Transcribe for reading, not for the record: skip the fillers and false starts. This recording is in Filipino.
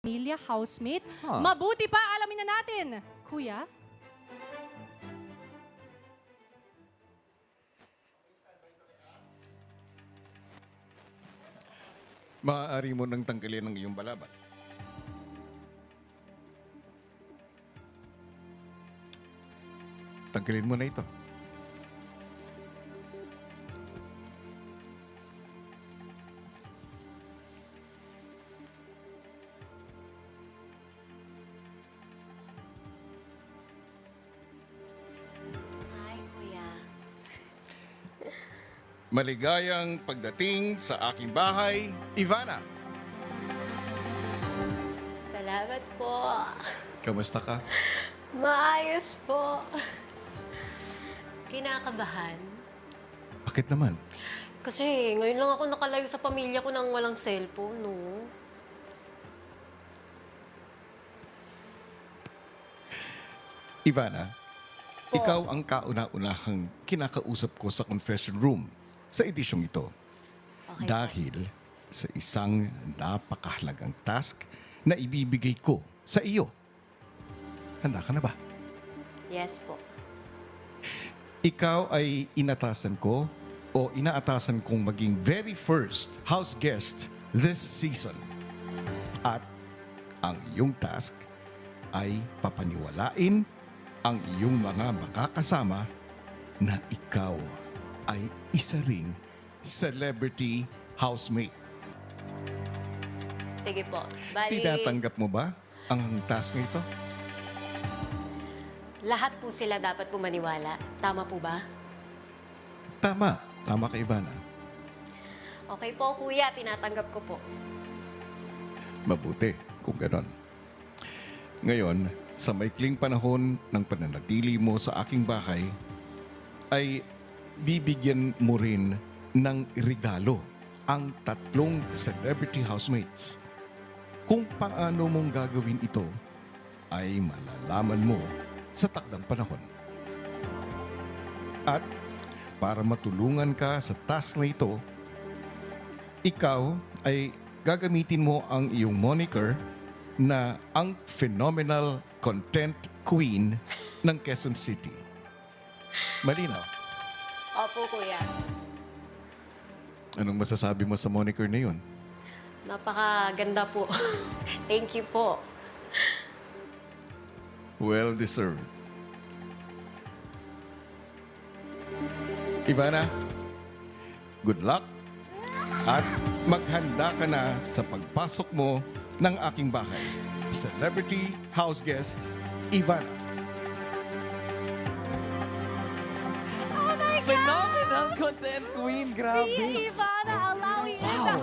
pamilya, housemate. Huh. Mabuti pa, alamin na natin. Kuya? Maaari mo nang tanggalin ang iyong balabat. Tanggalin mo na ito. Hi, Kuya. Maligayang pagdating sa aking bahay, Ivana. Salamat po. Kamusta ka? Maayos po. Kinakabahan. Bakit naman? Kasi ngayon lang ako nakalayo sa pamilya ko nang walang cellphone, no? Ivana, Po. ikaw ang kauna-unahang kinakausap ko sa confession room sa edisyong ito. Okay. Dahil sa isang napakahalagang task na ibibigay ko sa iyo. Handa ka na ba? Yes po. Ikaw ay inatasan ko o inaatasan kong maging very first house guest this season. At ang iyong task ay papaniwalain ang iyong mga makakasama na ikaw ay isa ring celebrity housemate. Sige po. Bali, Tinatanggap mo ba ang task na ito? lahat po sila dapat po maniwala. Tama po ba? Tama. Tama ka, Ivana. Okay po, Kuya. Tinatanggap ko po. Mabuti kung ganon. Ngayon, sa maikling panahon ng pananatili mo sa aking bahay, ay bibigyan mo rin ng regalo ang 3 celebrity housemates. Kung paano mong gagawin ito, ay malalaman mo sa takdang panahon. At para matulungan ka sa task na ito, ikaw ay gagamitin mo ang iyong moniker na ang Phenomenal Content Queen ng Quezon City. Malinaw. Opo, Kuya. Anong masasabi mo sa moniker na yun? Napakaganda po. Thank you po. Well deserved. Ivana, good luck at maghanda ka na sa pagpasok mo ng aking bahay. Celebrity house guest, Ivana. Phenomenal content queen, grabe. Ivana, allowing in the